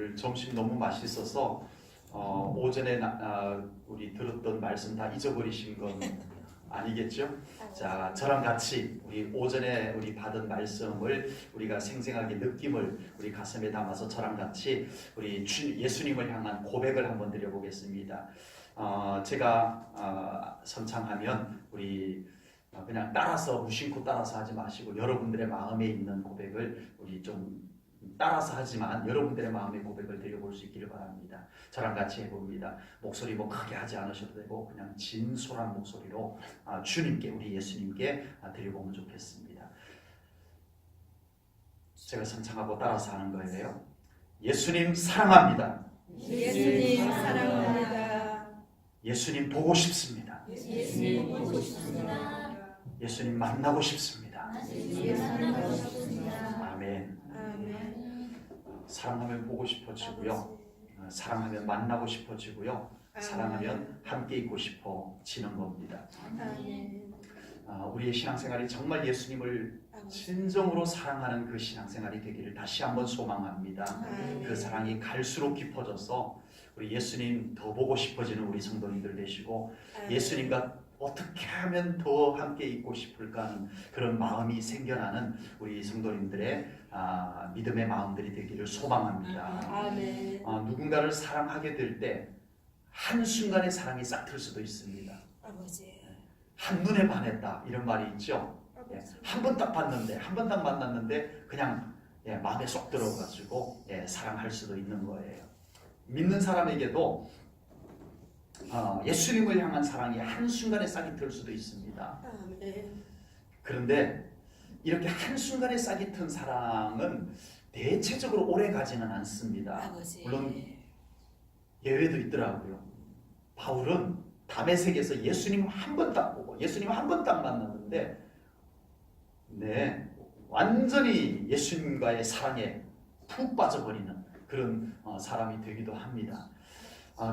오늘 점심 너무 맛있어서 오전에 우리 들었던 말씀 다 잊어버리신 건 아니겠죠? 자, 저랑 같이 우리 오전에 우리 받은 말씀을 우리가 생생하게 느낌을 우리 가슴에 담아서 저랑 같이 우리 예수님을 향한 고백을 한번 드려보겠습니다. 제가 선창하면 우리 그냥 따라서 무심코 따라서 하지 마시고 여러분들의 마음에 있는 고백을 우리 좀 따라서 하지만 여러분들의 마음의 고백을 드려볼 수 있기를 바랍니다. 저랑 같이 해봅니다. 목소리 뭐 크게 하지 않으셔도 되고 그냥 진솔한 목소리로 주님께 우리 예수님께 드려보면 좋겠습니다. 제가 선창하고 따라서 하는 거예요. 예수님 사랑합니다. 예수님 사랑합니다. 예수님 보고 싶습니다. 예수님 보고 싶습니다. 예수님 만나고 싶습니다. 예수님 만나고 싶습니다. 아멘. 아멘. 사랑하면 보고 싶어지고요. 사랑하면 만나고 싶어지고요. 사랑하면 함께 있고 싶어지는 겁니다. 아멘. 우리의 신앙생활이 정말 예수님을 진정으로 사랑하는 그 신앙생활이 되기를 다시 한번 소망합니다. 그 사랑이 갈수록 깊어져서 우리 예수님 더 보고 싶어지는 우리 성도님들 되시고 예수님과 어떻게 하면 더 함께 있고 싶을까 하는 그런 마음이 생겨나는 우리 성도님들의 믿음의 마음들이 되기를 소망합니다. 아멘. 누군가를 사랑하게 될 때 한순간에 사랑이 싹틀 수도 있습니다. 아버지. 한눈에 반했다 이런 말이 있죠. 한 번 딱 봤는데 한 번 딱 만났는데 그냥 마음에 쏙 들어가지고 사랑할 수도 있는 거예요. 믿는 사람에게도 예수님을 향한 사랑이 한순간에 싹이 틀 수도 있습니다. 아멘. 그런데 이렇게 한순간에 싹이 튼 사랑은 대체적으로 오래 가지는 않습니다. 아버지. 물론 예외도 있더라고요. 바울은 다메섹에서 예수님 한 번 딱 보고 예수님 한 번 딱 만났는데 완전히 예수님과의 사랑에 푹 빠져버리는 그런 사람이 되기도 합니다.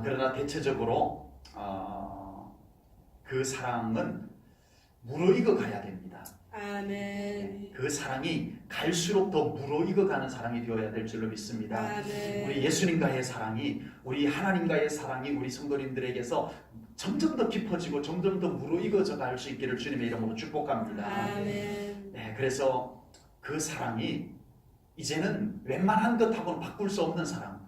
그러나 대체적으로 그 사랑은 무르익어 가야 됩니다. 아멘. 그 사랑이 갈수록 더 무르익어 가는 사랑이 되어야 될 줄로 믿습니다. 아멘. 우리 예수님과의 사랑이 우리 하나님과의 사랑이 우리 성도님들에게서 점점 더 깊어지고 점점 더 무르익어져 갈 수 있기를 주님의 이름으로 축복합니다. 아멘. 그래서 그 사랑이 이제는 웬만한 것하고는 바꿀 수 없는 사랑,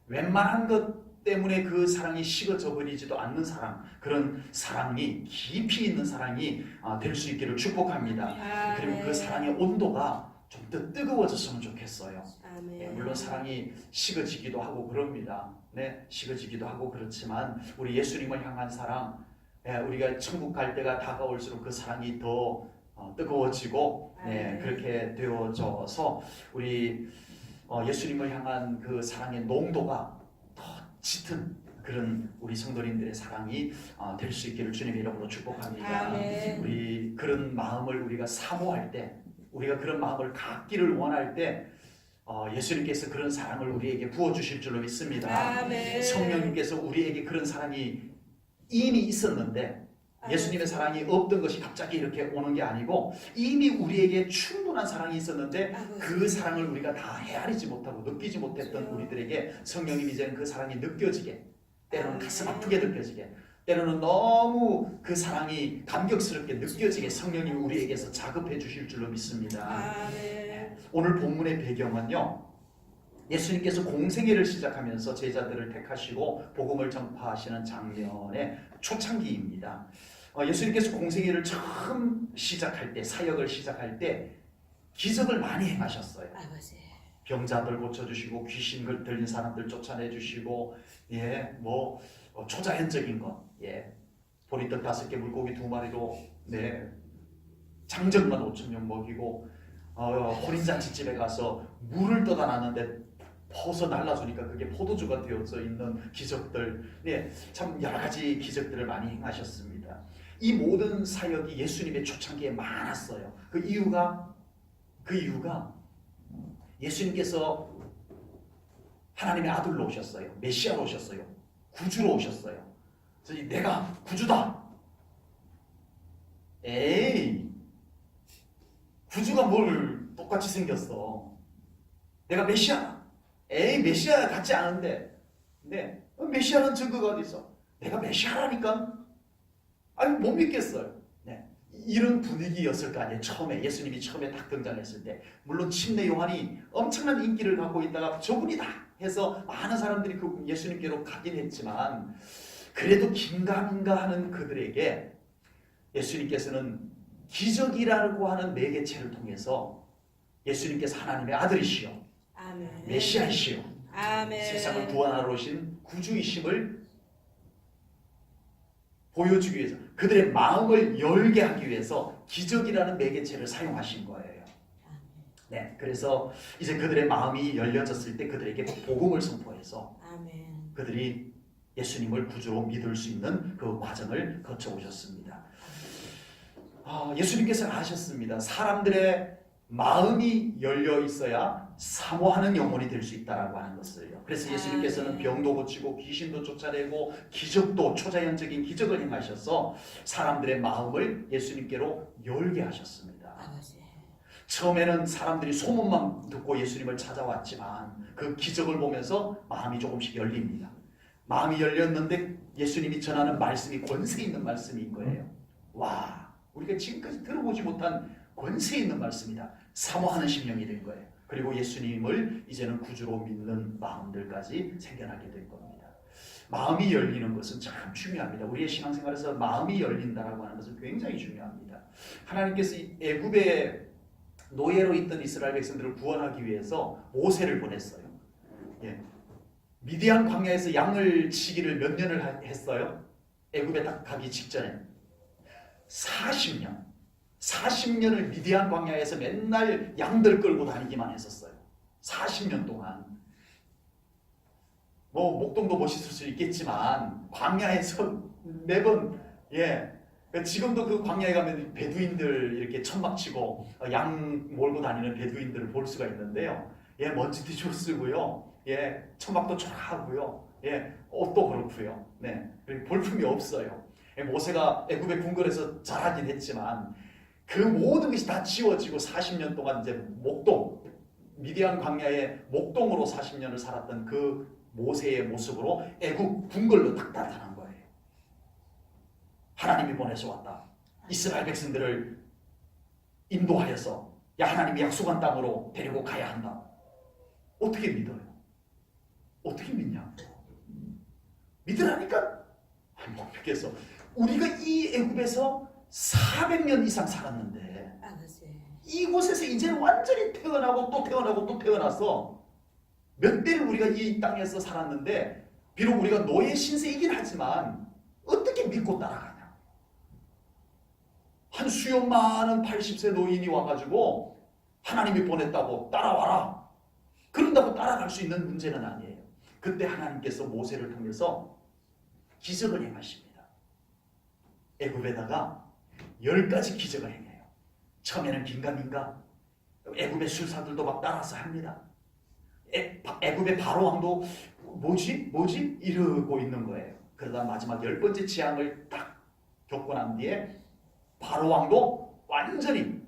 웬만한 것 때문에 그 사랑이 식어져 버리지도 않는 사랑, 그런 사랑이 깊이 있는 사랑이 될 수 있기를 축복합니다. 그리고 그 사랑의 온도가 좀 더 뜨거워졌으면 좋겠어요. 물론 사랑이 식어지기도 하고 그럽니다. 식어지기도 하고 그렇지만 우리 예수님을 향한 사랑, 우리가 천국 갈 때가 다가올수록 그 사랑이 더 뜨거워지고 그렇게 되어져서 우리 예수님을 향한 그 사랑의 농도가 더 짙은 그런 우리 성도님들의 사랑이 될 수 있기를 주님의 이름으로 축복합니다. 아멘. 우리 그런 마음을 우리가 사모할 때, 우리가 그런 마음을 갖기를 원할 때 예수님께서 그런 사랑을 우리에게 부어주실 줄로 믿습니다. 아멘. 성령님께서 우리에게 그런 사랑이 이미 있었는데 예수님의 사랑이 없던 것이 갑자기 이렇게 오는 게 아니고 이미 우리에게 충분한 사랑이 있었는데 그 사랑을 우리가 다 헤아리지 못하고 느끼지 못했던 우리들에게 성령님이 이제는 그 사랑이 느껴지게, 때로는 가슴 아프게 느껴지게, 때로는 너무 그 사랑이 감격스럽게 느껴지게 성령님이 우리에게서 작업해 주실 줄로 믿습니다. 오늘 본문의 배경은요, 예수님께서 공생애를 시작하면서 제자들을 택하시고 복음을 전파하시는 장면의 초창기입니다. 예수님께서 공생애를 처음 시작할 때, 사역을 시작할 때 기적을 많이 행하셨어요. 아버지. 병자들 고쳐주시고 귀신 들린 사람들 쫓아내주시고 초자연적인 것, 보리떡 5개 물고기 2마리로 장정만 5,000명 먹이고 혼인잔치집에 가서 물을 떠다 놨는데 퍼서 날라주니까 그게 포도주가 되어져 있는 기적들, 참 여러 가지 기적들을 많이 행하셨습니다. 이 모든 사역이 예수님의 초창기에 많았어요. 그 이유가 예수님께서 하나님의 아들로 오셨어요. 메시아로 오셨어요. 구주로 오셨어요. 그래서 내가 구주다. 구주가 뭘 똑같이 생겼어. 내가 메시아다. 에이 메시아 같지 않은데. 근데 메시아는 증거가 어디 있어? 내가 메시아라니까. 아니 못 믿겠어요. 네. 이런 분위기였을 거 아니에요. 처음에 예수님이 처음에 딱 등장했을 때. 물론 침례 요한이 엄청난 인기를 갖고 있다가 저분이다 해서 많은 사람들이 그 예수님께로 가긴 했지만 그래도 긴가민가 하는 그들에게 예수님께서는 기적이라고 하는 매개체를 통해서 예수님께서 하나님의 아들이시요 아멘. 메시아이시요 아멘. 세상을 구원하러 오신 구주이심을 보여주기 위해서 그들의 마음을 열게 하기 위해서 기적이라는 매개체를 사용하신 거예요. 네, 그래서 이제 그들의 마음이 열려졌을 때 그들에게 복음을 선포해서 아멘. 그들이 예수님을 구주로 믿을 수 있는 그 과정을 거쳐오셨습니다. 예수님께서는 아셨습니다. 사람들의 마음이 열려 있어야 사모하는 영혼이 될 수 있다라고 하는 것을요. 그래서 예수님께서는 병도 고치고 귀신도 쫓아내고 기적도 초자연적인 기적을 행하셔서 사람들의 마음을 예수님께로 열게 하셨습니다. 아버지. 처음에는 사람들이 소문만 듣고 예수님을 찾아왔지만 그 기적을 보면서 마음이 조금씩 열립니다. 마음이 열렸는데 예수님이 전하는 말씀이 권세 있는 말씀인 거예요. 와, 우리가 지금까지 들어보지 못한 권세 있는 말씀이다. 사모하는 심령이 된 거예요. 그리고 예수님을 이제는 구주로 믿는 마음들까지 생겨나게 된 겁니다. 마음이 열리는 것은 참 중요합니다. 우리의 신앙생활에서 마음이 열린다라고 하는 것은 굉장히 중요합니다. 하나님께서 애굽의 노예로 있던 이스라엘 백성들을 구원하기 위해서 모세를 보냈어요. 예. 미디안 광야에서 양을 치기를 몇 년을 했어요? 애굽에 딱 가기 직전에 40년을 미디안 광야에서 맨날 양들 끌고 다니기만 했었어요. 40년 동안. 뭐 목동도 멋있을 수 있겠지만 광야에서 매번 지금도 그 광야에 가면 베두인들 이렇게 천막 치고 양 몰고 다니는 베두인들을 볼 수가 있는데요. 먼지 뒤죽쓰고요. 천막도 초라하고요. 옷도 그렇고요. 네, 볼품이 없어요. 모세가 애굽의 궁궐에서 자라긴 했지만 그 모든 것이 다 지워지고 40년 동안 이제 목동, 미디안 광야의 목동으로 40년을 살았던 그 모세의 모습으로 애굽 궁궐로 딱 나타난 거예요. 하나님이 보내서 왔다. 이스라엘 백성들을 인도하여서 하나님이 약속한 땅으로 데리고 가야 한다. 어떻게 믿어요? 어떻게 믿냐? 믿으라니까? 못 믿겠어. 우리가 이 애굽에서 400년 이상 살았는데 아버지. 이곳에서 이제 완전히 태어나고 또 태어나고 또 태어나서 몇 대를 우리가 이 땅에서 살았는데 비록 우리가 노예 신세이긴 하지만 어떻게 믿고 따라가냐? 한 수요 많은 80세 노인이 와가지고 하나님이 보냈다고 따라와라. 그런다고 따라갈 수 있는 문제는 아니에요. 그때 하나님께서 모세를 통해서 기적을 행하십니다. 애굽에다가 10가지 기적을 행해요. 처음에는 긴가민가 애굽의 술사들도 막 따라서 합니다. 애굽의 바로 왕도 뭐지 이러고 있는 거예요. 그러다 마지막 10번째 재앙을 딱 겪고 난 뒤에 바로 왕도 완전히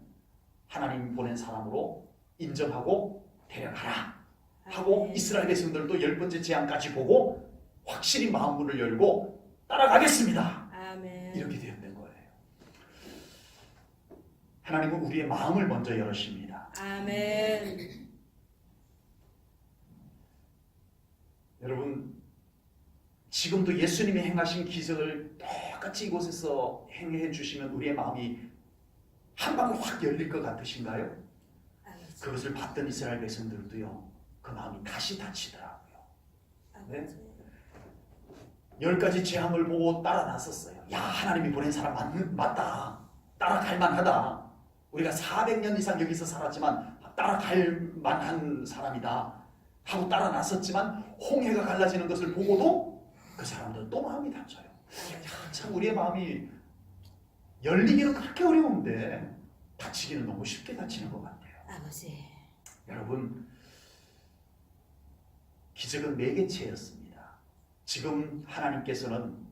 하나님 보낸 사람으로 인정하고 데려가라 하고 이스라엘 백성들도 10번째 재앙까지 보고 확실히 마음문을 열고 따라가겠습니다. 아멘. 이렇게 되었던 거예요. 하나님은 우리의 마음을 먼저 열으십니다. 아멘. 여러분, 지금도 예수님이 행하신 기적을 똑같이 이곳에서 행해 주시면 우리의 마음이 한 방울 확 열릴 것 같으신가요? 아버지. 그것을 봤던 이스라엘 백성들도요, 그 마음이 다시 닫히더라고요. 네? 아버지. 10가지 재앙을 보고 따라 나섰어요. 야, 하나님이 보낸 사람 맞다. 따라갈 만하다. 우리가 400년 이상 여기서 살았지만 따라갈 만한 사람이다 하고 따라 나섰지만 홍해가 갈라지는 것을 보고도 그 사람들은 또 마음이 닫혀요. 야, 참 우리의 마음이 열리기는 그렇게 어려운데 닫히기는 너무 쉽게 닫히는 것 같아요. 아버지. 여러분, 기적은 매개체였습니다. 지금 하나님께서는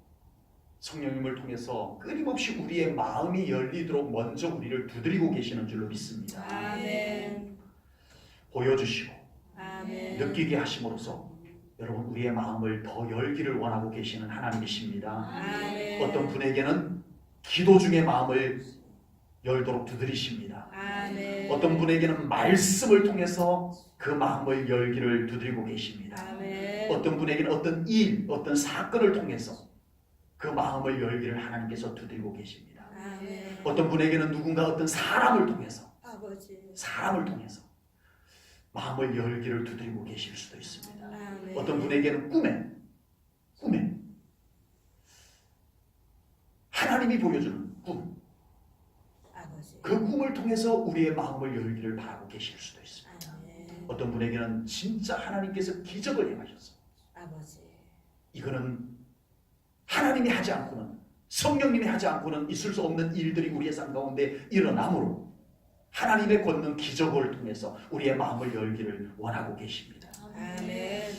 성령님을 통해서 끊임없이 우리의 마음이 열리도록 먼저 우리를 두드리고 계시는 줄로 믿습니다. 아멘. 보여주시고 아멘. 아멘. 느끼게 하심으로써 여러분 우리의 마음을 더 열기를 원하고 계시는 하나님이십니다. 아멘. 어떤 분에게는 기도 중에 마음을 열도록 두드리십니다. 아멘. 어떤 분에게는 말씀을 통해서 그 마음을 열기를 두드리고 계십니다. 아멘. 어떤 분에게는 어떤 일, 어떤 사건을 통해서 그 마음을 열기를 하나님께서 두드리고 계십니다. 아멘. 어떤 분에게는 누군가 어떤 사람을 통해서 아버지. 마음을 열기를 두드리고 계실 수도 있습니다. 아멘. 어떤 분에게는 꿈에 하나님이 보여주는 꿈, 아버지. 그 꿈을 통해서 우리의 마음을 열기를 바라고 계실 수도 있습니다. 아멘. 어떤 분에게는 진짜 하나님께서 기적을 행하셔서 아버지. 이거는 하나님이 하지 않고는, 성령님이 하지 않고는 있을 수 없는 일들이 우리의 삶 가운데 일어나므로 하나님의 권능 기적을 통해서 우리의 마음을 열기를 원하고 계십니다. 아멘.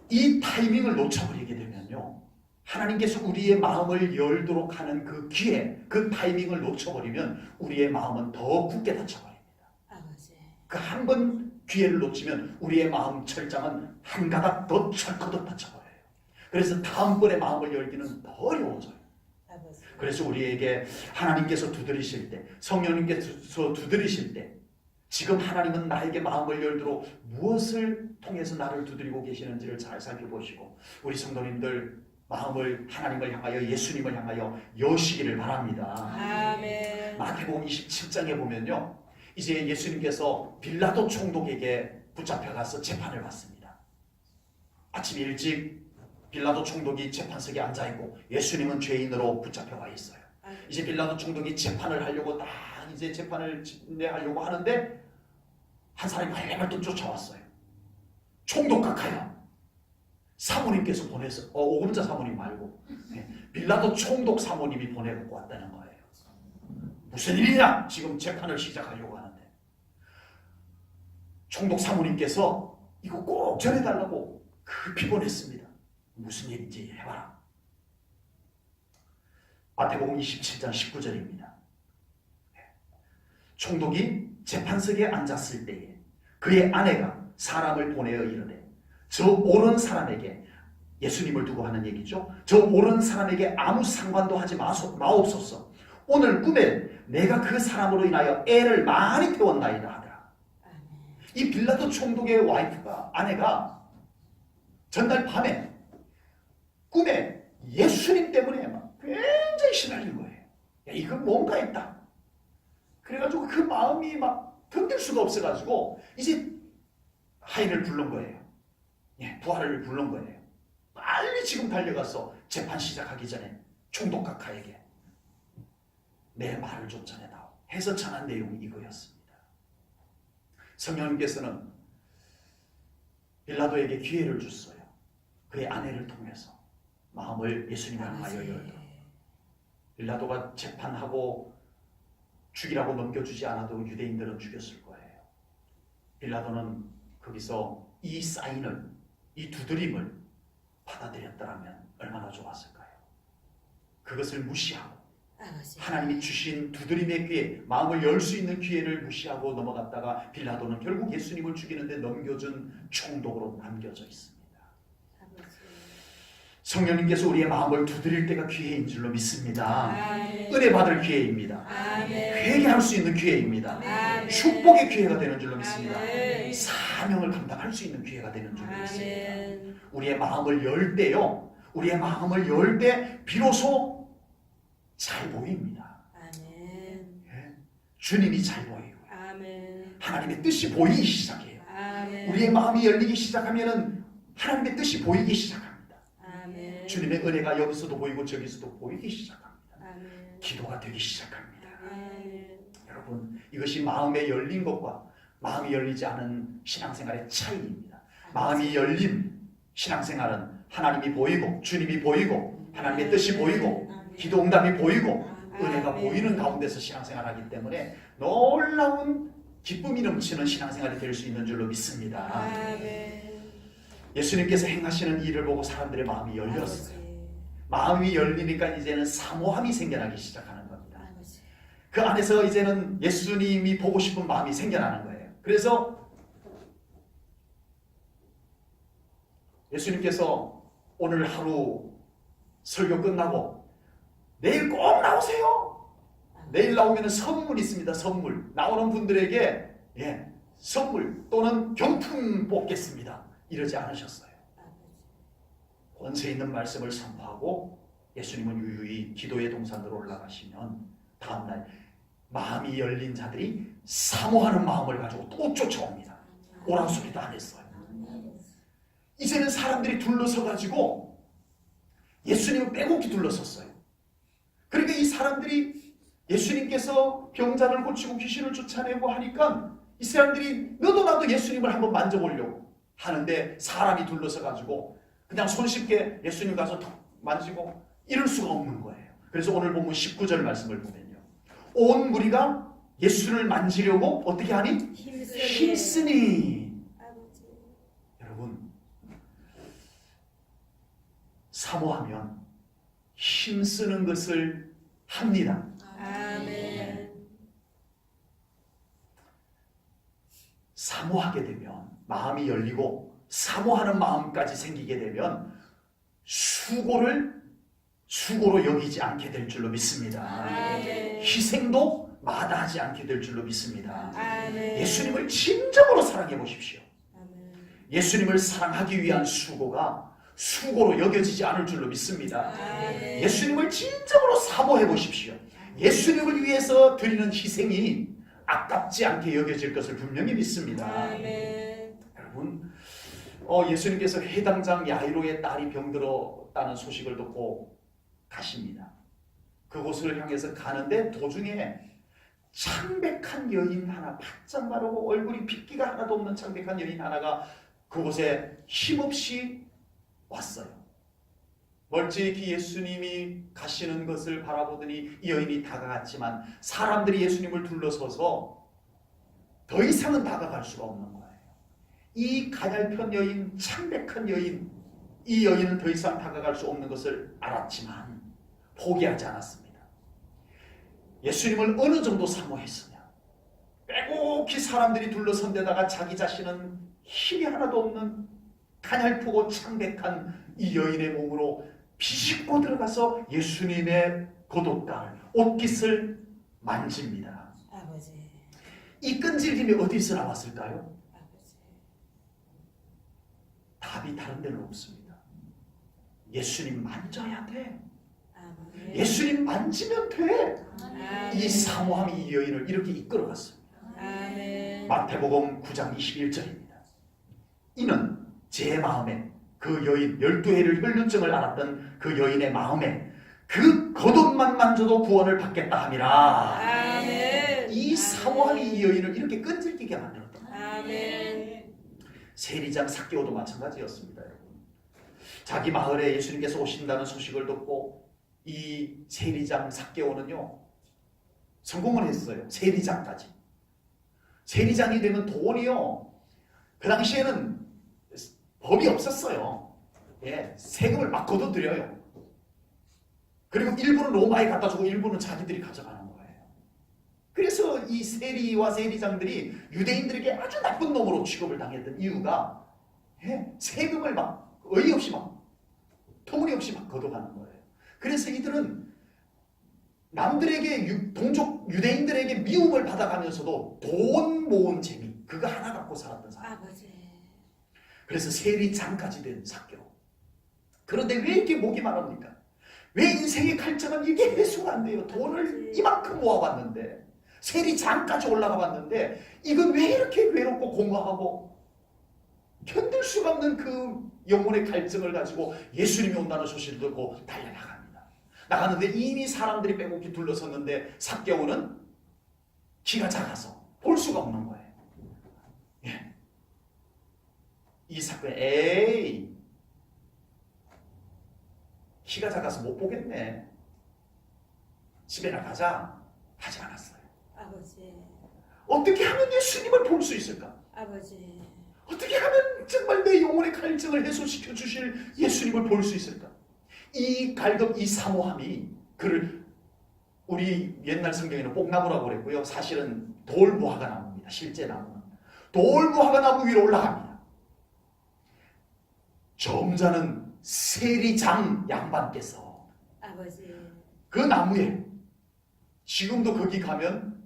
이 타이밍을 놓쳐버리게 되면요, 하나님께서 우리의 마음을 열도록 하는 그 기회, 그 타이밍을 놓쳐버리면 우리의 마음은 더 굳게 닫혀버립니다. 아버지. 그 한 번 기회를 놓치면 우리의 마음 철장은 한 가닥 더 철커덕 닫혀버려요. 그래서 다음번에 마음을 열기는 더 어려워져요. 아버지. 그래서 우리에게 하나님께서 두드리실 때, 성령님께서 두드리실 때, 지금 하나님은 나에게 마음을 열도록 무엇을 통해서 나를 두드리고 계시는지를 잘 살펴보시고 우리 성도님들 마음을 하나님을 향하여, 예수님을 향하여 여시기를 바랍니다. 아멘. 마태복음 27장에 보면요, 이제 예수님께서 빌라도 총독에게 붙잡혀가서 재판을 받습니다. 아침 일찍 빌라도 총독이 재판석에 앉아있고 예수님은 죄인으로 붙잡혀가 있어요. 이제 빌라도 총독이 재판을 하려고 딱 이제 재판을 진행하려고 하는데 한 사람이 말발톱 쫓아왔어요. 총독 각하야, 사모님께서 보내서, 오금자 사모님 말고 빌라도 총독 사모님이 보내고 왔다는 거예요. 무슨 일이냐? 지금 재판을 시작하려고 하는데 총독 사모님께서 이거 꼭 전해달라고 급히 보냈습니다. 무슨 일인지 해봐라. 마태복음 27장 19절입니다. 총독이 재판석에 앉았을 때에 그의 아내가 사람을 보내어 이르되 저 오는 사람에게, 예수님을 두고 하는 얘기죠, 저 오는 사람에게 아무 상관도 하지 마옵소서. 오늘 꿈에 내가 그 사람으로 인하여 애를 많이 태웠나이다 하더라. 이 빌라도 총독의 와이프가, 아내가 전날 밤에 꿈에 예수님 때문에 막 굉장히 시달린 거예요. 야, 이건 뭔가 있다. 그래가지고 그 마음이 막 견딜 수가 없어가지고 이제 하인을 부른 거예요. 부하를 부른 거예요. 빨리 지금 달려가서 재판 시작하기 전에 총독 각하에게 내 말을 좀 전해다오 해서 전한 내용이 이거였습니다. 성령님께서는 빌라도에게 기회를 줬어요. 그의 아내를 통해서 마음을 예수님 향하여 열도록. 빌라도가 재판하고 죽이라고 넘겨주지 않아도 유대인들은 죽였을 거예요. 빌라도는 거기서 이 사인을, 이 두드림을 받아들였더라면 얼마나 좋았을까요? 그것을 무시하고 하나님이 주신 두드림의 기회, 마음을 열 수 있는 기회를 무시하고 넘어갔다가 빌라도는 결국 예수님을 죽이는데 넘겨준 총독으로 남겨져 있습니다. 성령님께서 우리의 마음을 두드릴 때가 기회인 줄로 믿습니다. 아멘. 은혜 받을 기회입니다. 아멘. 회개할 수 있는 기회입니다. 아멘. 축복의 기회가 되는 줄로 믿습니다. 아멘. 사명을 감당할 수 있는 기회가 되는 줄로 믿습니다. 아멘. 우리의 마음을 열 때요, 우리의 마음을 열 때 비로소 잘 보입니다. 아멘. 주님이 잘 보이고 아멘. 하나님의 뜻이 보이기 시작해요. 아멘. 우리의 마음이 열리기 시작하면은 하나님의 뜻이 보이기 시작합니다. 아멘. 주님의 은혜가 여기서도 보이고 저기서도 보이기 시작합니다. 아멘. 기도가 되기 시작합니다. 아멘. 여러분, 이것이 마음에 열린 것과 마음이 열리지 않은 신앙생활의 차이입니다. 마음이 열린 신앙생활은 하나님이 보이고 주님이 보이고 하나님의 뜻이 보이고 기도 응답이 보이고 은혜가 보이는 가운데서 신앙생활하기 때문에 놀라운 기쁨이 넘치는 신앙생활이 될 수 있는 줄로 믿습니다. 아멘. 예수님께서 행하시는 일을 보고 사람들의 마음이 열렸어요. 마음이 열리니까 이제는 사모함이 생겨나기 시작하는 겁니다. 아버지. 그 안에서 이제는 예수님이 보고 싶은 마음이 생겨나는 거예요. 그래서 예수님께서 오늘 하루 설교 끝나고 내일 꼭 나오세요. 내일 나오면 선물 있습니다. 선물. 나오는 분들에게 선물 또는 경품 뽑겠습니다. 이러지 않으셨어요. 권세 있는 말씀을 선포하고 예수님은 유유히 기도의 동산으로 올라가시면 다음날 마음이 열린 자들이 사모하는 마음을 가지고 또 쫓아옵니다. 오라는 소리도 안 했어요. 이제는 사람들이 둘러서가지고 예수님을 빼곡히 둘러섰어요. 그러니까 이 사람들이 예수님께서 병자를 고치고 귀신을 쫓아내고 하니까 이 사람들이 너도 나도 예수님을 한번 만져보려고 하는데 사람이 둘러서가지고 그냥 손쉽게 예수님 가서 턱 만지고 이럴 수가 없는 거예요. 그래서 오늘 본문 19절 말씀을 보면요. 온 무리가 예수를 만지려고 어떻게 하니? 힘쓰니. 여러분, 사모하면 힘쓰는 것을 합니다. 아멘. 사모하게 되면 마음이 열리고 사모하는 마음까지 생기게 되면 수고로 여기지 않게 될 줄로 믿습니다. 아멘. 희생도 마다하지 않게 될 줄로 믿습니다. 아멘. 예수님을 진정으로 사랑해 보십시오. 아멘. 예수님을 사랑하기 위한 수고로 여겨지지 않을 줄로 믿습니다. 아멘. 예수님을 진정으로 사모해 보십시오. 예수님을 위해서 드리는 희생이 아깝지 않게 여겨질 것을 분명히 믿습니다. 아멘. 여러분, 예수님께서 해당장 야이로의 딸이 병들었다는 소식을 듣고 가십니다. 그곳을 향해서 가는데 도중에 창백한 여인 하나, 바짝 마르고 얼굴이 핏기가 하나도 없는 창백한 여인 하나가 그곳에 힘없이 왔어요. 멀찍이 예수님이 가시는 것을 바라보더니 이 여인이 다가갔지만 사람들이 예수님을 둘러서서 더 이상은 다가갈 수가 없는 거예요. 이 가냘픈 여인, 창백한 여인, 이 여인은 더 이상 다가갈 수 없는 것을 알았지만 포기하지 않았습니다. 예수님을 어느 정도 사모했으냐, 빼곡히 사람들이 둘러선 데다가 자기 자신은 힘이 하나도 없는 가냘프고 창백한 이 여인의 몸으로 비집고 들어가서 예수님의 겉옷갈, 옷깃을 만집니다. 아버지. 이 끈질김이 어디서 나왔을까요? 아버지. 답이 다른 데는 없습니다. 예수님 만져야 돼. 아멘. 예수님 만지면 돼. 아멘. 이 사모함이 이 여인을 이렇게 이끌어갔습니다. 아멘. 마태복음 9장 21절입니다. 이는 제 마음에 그 여인 12해를 혈루증을 앓았던 그 여인의 마음에 그 겉옷만 만져도 구원을 받겠다 함이라. 아멘. 이 사모함이 이 여인을 이렇게 끈질기게 만들었던 거예요. 아멘. 세리장 삭개오도 마찬가지였습니다. 여러분. 자기 마을에 예수님께서 오신다는 소식을 듣고 이 세리장 삭개오는요 성공을 했어요. 세리장까지. 세리장이 되면 돈이요, 그 당시에는 법이 없었어요. 세금을 막 걷어들여요. 그리고 일부는 로마에 갖다 주고 일부는 자기들이 가져가는 거예요. 그래서 이 세리와 세리장들이 유대인들에게 아주 나쁜 놈으로 취급을 당했던 이유가 세금을 막 어이없이 막 터무니없이 막 걷어가는 거예요. 그래서 이들은 남들에게 동족 유대인들에게 미움을 받아가면서도 돈 모은 재미 그거 하나 갖고 살았던 사람. 아버지. 그래서 세리장까지 된 삭개오. 그런데 왜 이렇게 목이 마릅니까? 왜 인생의 갈증은 이게 해소가 안 돼요? 돈을 이만큼 모아봤는데 세리장까지 올라가 봤는데 이건 왜 이렇게 외롭고 공허하고 견딜 수가 없는 그 영혼의 갈증을 가지고 예수님이 온다는 소식을 듣고 달려나갑니다. 나가는데 이미 사람들이 빼곡히 둘러섰는데 삭개오는 키가 작아서 볼 수가 없는 거예요. 이 사건, 키가 작아서 못 보겠네, 집에나 가자 하지 않았어요. 아버지. 어떻게 하면 예수님을 볼 수 있을까? 아버지. 어떻게 하면 정말 내 영혼의 갈증을 해소시켜 주실 예수님을 볼 수 있을까? 이 갈급, 이 사모함이 그를, 우리 옛날 성경에는 뽕나무라고 그랬고요, 사실은 돌무화과 나무입니다. 실제 나무는 돌무화과 나무 위로 올라갑니다. 점잖은 세리장 양반께서 아버지. 그 나무에 지금도 거기 가면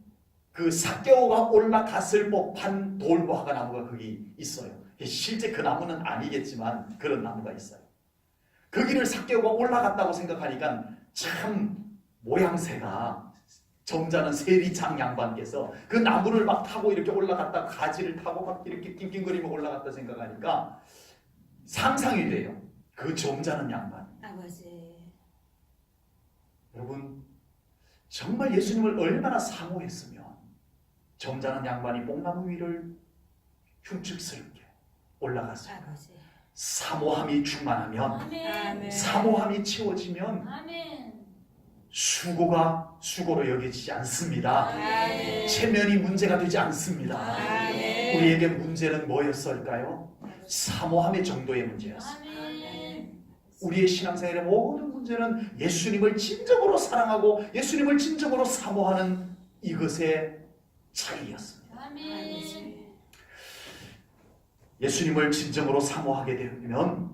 그 삭개오가 올라갔을 법한 돌보화가 나무가 거기 있어요. 실제 그 나무는 아니겠지만 그런 나무가 있어요. 거기를 삭개오가 올라갔다고 생각하니까 참 모양새가 점잖은 세리장 양반께서 그 나무를 막 타고 이렇게 올라갔다 가지를 타고 막 이렇게 낑낑거리며 올라갔다 생각하니까 상상이 돼요. 그 점잖은 양반. 아버지. 여러분 정말 예수님을 얼마나 사모했으면 점잖은 양반이 뽕나무 위를 흉측스럽게 올라갔어요. 아버지. 사모함이 충만하면 아멘. 사모함이 채워지면 아멘. 수고로 여겨지지 않습니다. 아멘. 체면이 문제가 되지 않습니다. 아멘. 우리에게 문제는 뭐였을까요? 사모함의 정도의 문제였어요. 아멘. 우리의 신앙생활의 모든 문제는 예수님을 진정으로 사랑하고 예수님을 진정으로 사모하는 이것의 차이였습니다. 아멘. 예수님을 진정으로 사모하게 되면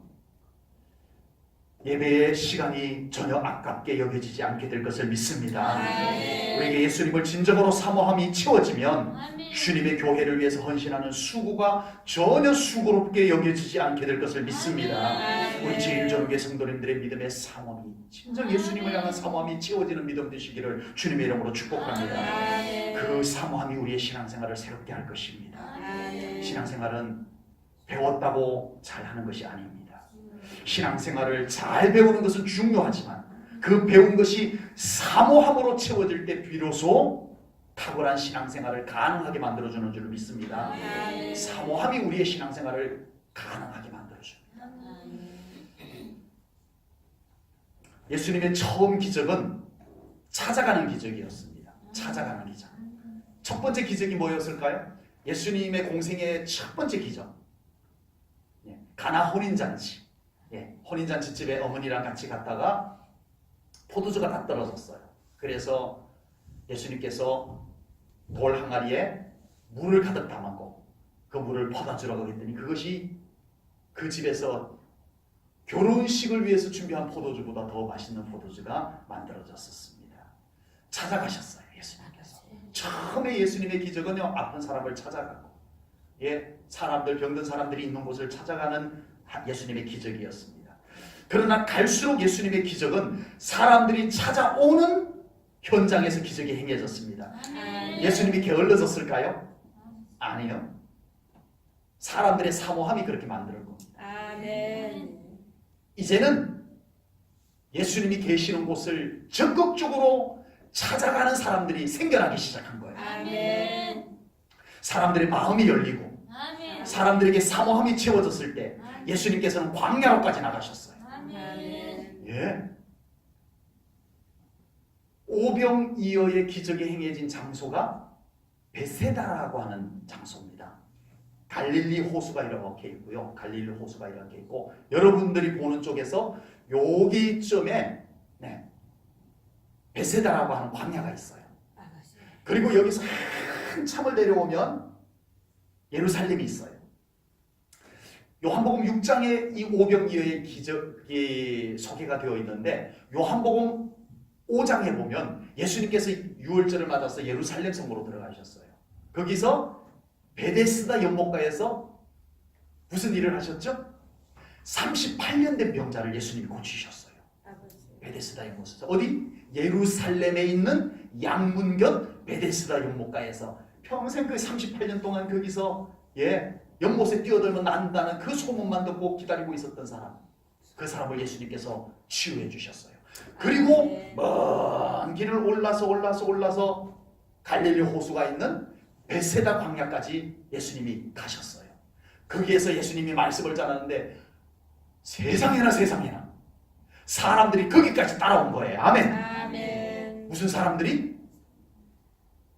예배의 시간이 전혀 아깝게 여겨지지 않게 될 것을 믿습니다. 아멘. 우리에게 예수님을 진정으로 사모함이 채워지면 아멘. 주님의 교회를 위해서 헌신하는 수고가 전혀 수고롭게 여겨지지 않게 될 것을 믿습니다. 아멘. 우리 제1전후계 성도님들의 믿음의 사모함이 진정 예수님을 향한 사모함이 채워지는 믿음 되시기를 주님의 이름으로 축복합니다. 아멘. 그 사모함이 우리의 신앙생활을 새롭게 할 것입니다. 아멘. 신앙생활은 배웠다고 잘하는 것이 아닙니다. 신앙생활을 잘 배우는 것은 중요하지만 그 배운 것이 사모함으로 채워질 때 비로소 탁월한 신앙생활을 가능하게 만들어주는 줄 믿습니다. 아멘. 사모함이 우리의 신앙생활을 가능하게 만들어줍니다. 예수님의 처음 기적은 찾아가는 기적이었습니다. 찾아가는 기적. 첫 번째 기적이 뭐였을까요? 예수님의 공생의 첫 번째 기적. 가나 혼인잔치. 혼인잔치 집에 어머니랑 같이 갔다가 포도주가 다 떨어졌어요. 그래서 예수님께서 돌 항아리에 물을 가득 담았고 그 물을 퍼다 주라고 했더니 그것이 그 집에서 결혼식을 위해서 준비한 포도주보다 더 맛있는 포도주가 만들어졌었습니다. 찾아가셨어요, 예수님께서. 처음에 예수님의 기적은요, 아픈 사람을 찾아가고 사람들, 병든 사람들이 있는 곳을 찾아가는 예수님의 기적이었습니다. 그러나 갈수록 예수님의 기적은 사람들이 찾아오는 현장에서 기적이 행해졌습니다. 예수님이 게을러졌을까요? 아니요. 사람들의 사모함이 그렇게 만드는 겁니다. 아멘. 이제는 예수님이 계시는 곳을 적극적으로 찾아가는 사람들이 생겨나기 시작한 거예요. 아멘. 사람들의 마음이 열리고 아멘. 사람들에게 사모함이 채워졌을 때 예수님께서는 광야로까지 나가셨어요. 아멘. 예. 오병이어의 기적이 행해진 장소가 베세다라고 하는 장소입니다. 갈릴리 호수가 이렇게 있고요. 갈릴리 호수가 이렇게 있고 여러분들이 보는 쪽에서 여기쯤에 베세다라고 하는 광야가 있어요. 아버지. 그리고 여기서 한참을 내려오면 예루살렘이 있어요. 요한복음 6장에 이 오병이어의 기적이 소개가 되어 있는데 요한복음 5장에 보면 예수님께서 유월절을 맞아서 예루살렘 성으로 들어가셨어요. 거기서 베데스다 연못가에서 무슨 일을 하셨죠? 38년 된 병자를 예수님이 고치셨어요. 아버지. 베데스다 연못에서. 어디? 예루살렘에 있는 양문곁 베데스다 연못가에서 평생 그 38년 동안 거기서 연못에 뛰어들면 난다는 그 소문만 듣고 기다리고 있었던 사람, 그 사람을 예수님께서 치유해 주셨어요. 그리고 먼 길을 올라서 갈릴리 호수가 있는 베세다 광야까지 예수님이 가셨어요. 거기에서 예수님이 말씀을 전하는데 세상에나 사람들이 거기까지 따라온 거예요. 아멘. 아멘. 무슨 사람들이?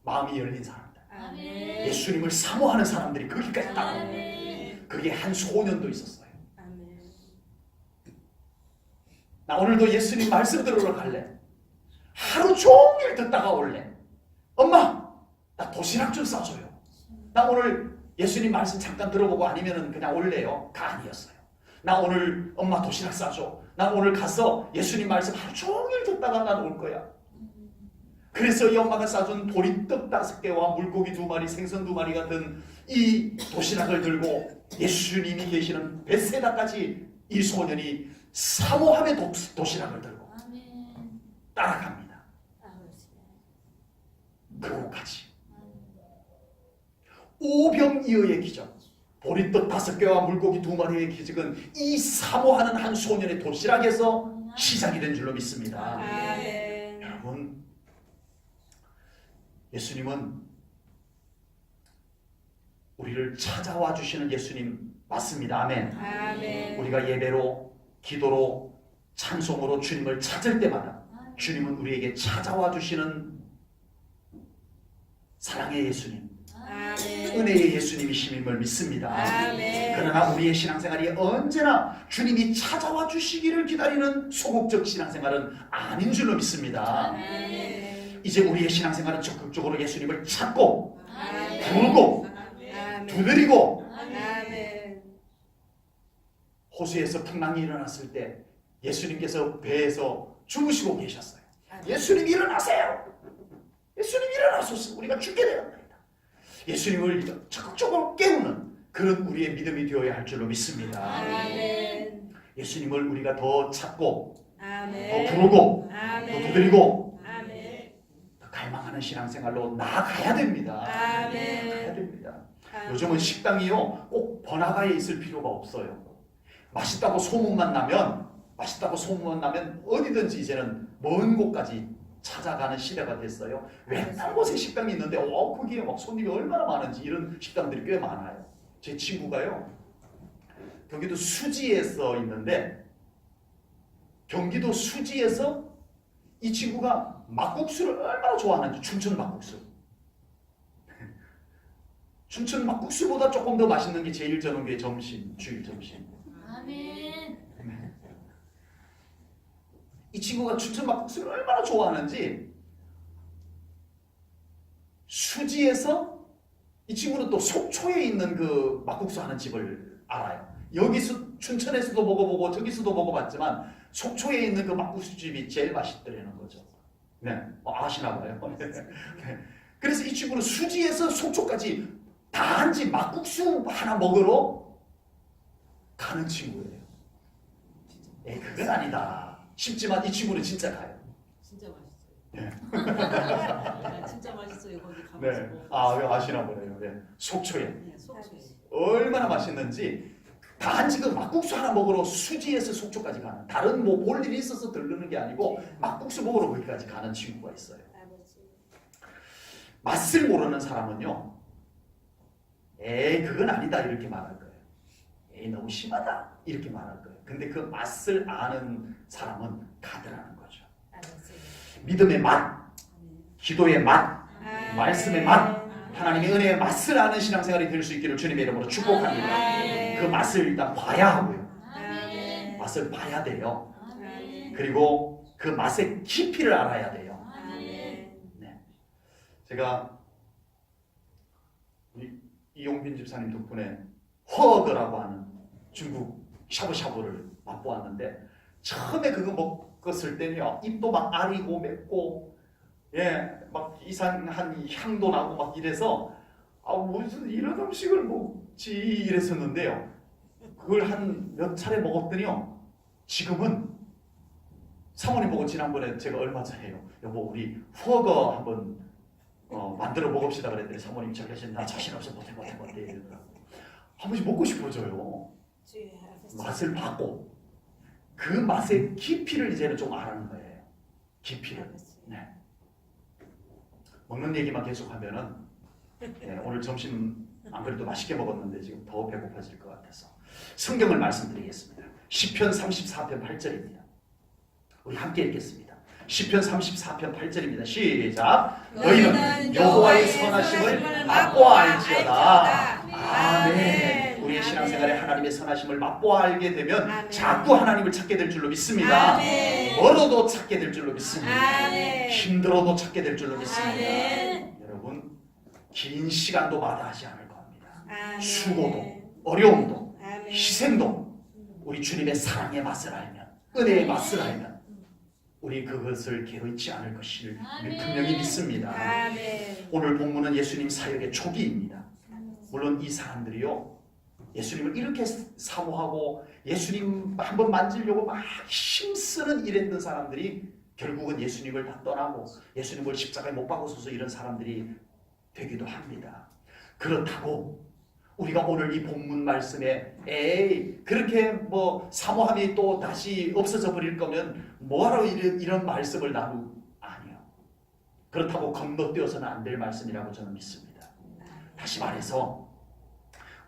마음이 열린 사람들. 아멘. 예수님을 사모하는 사람들이 거기까지 따라온 거예요. 아멘. 거기에 한 소년도 있었어요. 아멘. 나 오늘도 예수님 말씀 들으러 갈래. 하루 종일 듣다가 올래. 엄마, 나 도시락 좀 싸줘요. 나 오늘 예수님 말씀 잠깐 들어보고 아니면은 그냥 올래요. 가 아니었어요. 나 오늘 엄마 도시락 싸줘. 나 오늘 가서 예수님 말씀 하루 종일 듣다가 난 올 거야. 그래서 이 엄마가 싸준 보리떡 5개와 물고기 2마리, 생선 2마리 같은 이 도시락을 들고 예수님이 계시는 벳세다까지 이 소년이 사모함의 도시락을 들고 아멘. 따라갑니다. 아버지. 그곳까지. 오병이어의 기적, 보리떡 5개와 물고기 2마리의 기적은 이 사모하는 한 소년의 도시락에서 시작이 된 줄로 믿습니다. 아멘. 여러분, 예수님은 우리를 찾아와 주시는 예수님 맞습니다. 아멘. 아멘. 우리가 예배로, 기도로, 찬송으로 주님을 찾을 때마다 주님은 우리에게 찾아와 주시는 사랑의 예수님, 아멘. 은혜의 예수님이심을 믿습니다. 아멘. 그러나 우리의 신앙생활이 언제나 주님이 찾아와 주시기를 기다리는 소극적 신앙생활은 아닌 줄로 믿습니다. 아멘. 이제 우리의 신앙생활은 적극적으로 예수님을 찾고 아멘. 부르고 아멘. 두드리고 아멘. 호수에서 풍랑이 일어났을 때 예수님께서 배에서 주무시고 계셨어요. 예수님 일어나세요. 예수님 일어나소서. 우리가 죽게 되었다. 예수님을 적극적으로 깨우는 그런 우리의 믿음이 되어야 할 줄로 믿습니다. 아멘. 예수님을 우리가 더 찾고 아멘. 더 부르고 더 아멘. 두드리고 아멘. 더 갈망하는 신앙생활로 나아가야 됩니다. 아멘. 가야 됩니다. 요즘은 식당이요 꼭 번화가에 있을 필요가 없어요. 맛있다고 소문만 나면 어디든지 이제는 먼 곳까지 찾아가는 시대가 됐어요. 외딴 곳에 식당이 있는데 거기에 막 손님이 얼마나 많은지 이런 식당들이 꽤 많아요. 제 친구가요 경기도 수지에서 있는데 경기도 수지에서 이 친구가 막국수를 얼마나 좋아하는지 춘천 막국수. 춘천 막국수보다 조금 더 맛있는 게 제일 저는 게 주일 점심. 아멘. 이 친구가 춘천 막국수를 얼마나 좋아하는지 수지에서 이 친구는 또 속초에 있는 그 막국수 하는 집을 알아요. 여기서 춘천에서도 먹어보고 저기서도 먹어봤지만 속초에 있는 그 막국수 집이 제일 맛있더라는 거죠. 네, 아시나 봐요. 그래서 이 친구는 수지에서 속초까지 단지 막국수 하나 먹으러 가는 친구예요. 그건 아니다 싶지만 이 친구는 진짜 가요. 진짜 맛있어요. 네. 진짜 맛있어요. 거기 가면서. 네, 아시나 보네요. 네. 속초에 네, 속초에. 얼마나 맛있는지 단지 그 막국수 하나 먹으러 수지에서 속초까지 가는, 다른 뭐 볼 일이 있어서 들르는 게 아니고 막국수 먹으러 거기까지 가는 친구가 있어요. 맛을 모르는 사람은요, 그건 아니다 이렇게 말할 거예요. 너무 심하다 이렇게 말할 거예요. 근데 그 맛을 아는 사람은 가더라는 거죠. 믿음의 맛, 기도의 맛, 말씀의 맛, 하나님의 은혜의 맛을 아는 신앙생활이 될 수 있기를 주님의 이름으로 축복합니다. 그 맛을 일단 봐야 하고요. 아멘. 맛을 봐야 돼요. 아멘. 그리고 그 맛의 깊이를 알아야 돼요. 아멘. 제가 이용빈 집사님 덕분에 허거라고 하는 중국 샤브샤브를 맛보았는데, 처음에 그거 먹었을 때는요 입도 막 아리고 맵고 막 이상한 향도 나고 막 이래서 무슨 이런 음식을 먹지 이랬었는데요, 그걸 한 몇 차례 먹었더니요 지금은 사모님 보고 지난번에 제가 얼마 전에요, 여보 우리 허거 한번 만들어 먹읍시다 그랬더니 사모님이 저기 하시는 나 자신 없어 못해 이러더라고요. 한 번씩 먹고 싶어져요. 맛을 봤고 그 맛의 깊이를 이제는 좀 알아는 거예요. 깊이를. 네. 먹는 얘기만 계속하면은 오늘 점심 안 그래도 맛있게 먹었는데 지금 더 배고파질 것 같아서 성경을 말씀드리겠습니다. 시편 34편 8절입니다. 우리 함께 읽겠습니다. 시편 34편 8절입니다. 시작. 너희는 여호와의 선하심을 맛보아 알지어다. 아멘. 우리의 신앙생활에 하나님의 선하심을 맛보아 알게 되면 아멘. 자꾸 하나님을 찾게 될 줄로 믿습니다. 아멘. 멀어도 찾게 될 줄로 믿습니다. 아멘. 힘들어도 찾게 될 줄로 믿습니다. 아멘. 여러분, 긴 시간도 마다하지 않을 겁니다. 아멘. 수고도, 어려움도, 아멘. 희생도 우리 주님의 사랑의 맛을 알면, 은혜의 맛을 알면 우리 그것을 개의치 않을 것을 분명히 믿습니다. 아멘. 오늘 본문은 예수님 사역의 초기입니다. 물론 이 사람들이요, 예수님을 이렇게 사모하고 예수님 한번 만지려고 막 힘쓰는 일했던 사람들이 결국은 예수님을 다 떠나고 예수님을 십자가에 못 박아서서 이런 사람들이 되기도 합니다. 그렇다고 우리가 오늘 이 본문 말씀에 그렇게 뭐 사모함이 또 다시 없어져 버릴 거면 뭐하러 이런 말씀을 아니요. 그렇다고 건너뛰어서는 안 될 말씀이라고 저는 믿습니다. 다시 말해서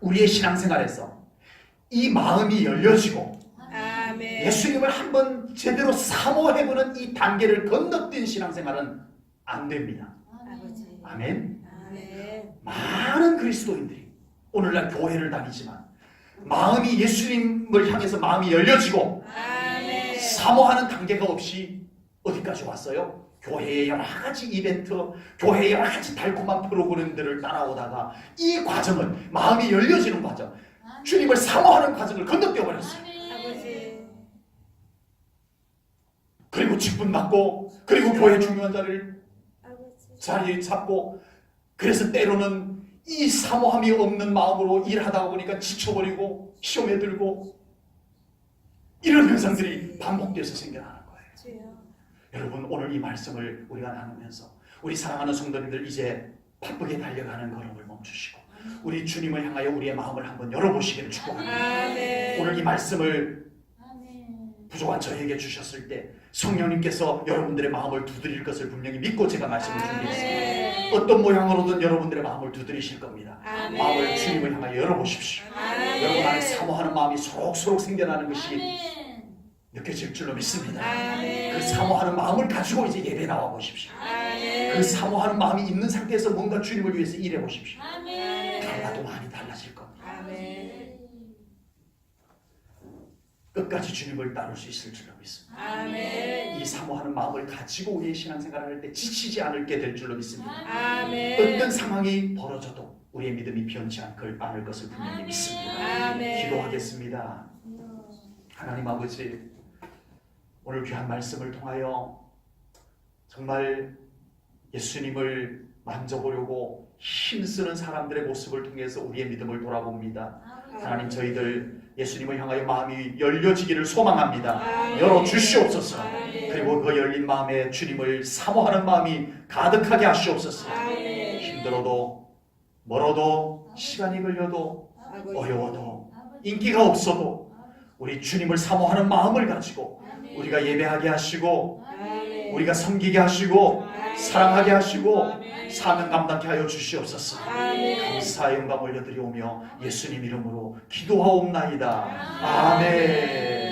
우리의 신앙생활에서 이 마음이 열려지고 아멘. 예수님을 한번 제대로 사모해보는 이 단계를 건너뛴 신앙생활은 안 됩니다. 아버지. 아멘. 아멘. 많은 그리스도인들이 오늘날 교회를 다니지만 마음이 예수님을 향해서 마음이 열려지고 아멘. 사모하는 단계가 없이 어디까지 왔어요? 교회의 여러 가지 이벤트, 교회의 여러 가지 달콤한 프로그램들을 따라오다가 이 과정을, 마음이 열려지는 과정, 주님을 사모하는 과정을 건너뛰어 버렸어요. 아버지. 그리고 직분 받고, 그리고 교회 중요한 아버지. 자리에 잡고, 그래서 때로는 이 사모함이 없는 마음으로 일하다 보니까 지쳐버리고 시험에 들고 이런 현상들이 반복돼서 생겨나는 거예요. 주여. 여러분, 오늘 이 말씀을 우리가 나누면서 우리 사랑하는 성도님들, 이제 바쁘게 달려가는 걸음을 멈추시고 우리 주님을 향하여 우리의 마음을 한번 열어보시기를 축복합니다. 아멘. 오늘 이 말씀을 부족한 저에게 주셨을 때 성령님께서 여러분들의 마음을 두드릴 것을 분명히 믿고 제가 말씀을 준비했습니다. 어떤 모양으로든 여러분들의 마음을 두드리실 겁니다. 아멘. 마음을 주님을 향하여 열어보십시오. 아멘. 여러분 안에 사모하는 마음이 소록소록 생겨나는 것이 느껴질 줄로 믿습니다. 아멘. 그 사모하는 마음을 가지고 이제 예배 나와 보십시오. 아멘. 그 사모하는 마음이 있는 상태에서 뭔가 주님을 위해서 일해 보십시오. 아멘. 달라도 많이 달라질 겁니다. 아멘. 끝까지 주님을 따를 수 있을 줄로 믿습니다. 아멘. 이 사모하는 마음을 가지고 우리의 신앙생활을 할 때 지치지 않게 될 줄로 믿습니다. 아멘. 어떤 상황이 벌어져도 우리의 믿음이 변치 않을 것을 분명히 믿습니다. 아멘. 기도하겠습니다. 하나님 아버지, 오늘 귀한 말씀을 통하여 정말 예수님을 만져보려고 힘쓰는 사람들의 모습을 통해서 우리의 믿음을 돌아봅니다. 하나님, 저희들 예수님을 향하여 마음이 열려지기를 소망합니다. 아멘. 열어주시옵소서. 아멘. 그리고 그 열린 마음에 주님을 사모하는 마음이 가득하게 하시옵소서. 아멘. 힘들어도 멀어도 시간이 걸려도 아버지. 어려워도 인기가 없어도 우리 주님을 사모하는 마음을 가지고 우리가 예배하게 하시고 아멘. 우리가 섬기게 하시고 아멘. 사랑하게 하시고 아멘. 사명 감당케 하여 주시옵소서. 아멘. 감사의 영광 올려드리오며 예수님 이름으로 기도하옵나이다. 아멘.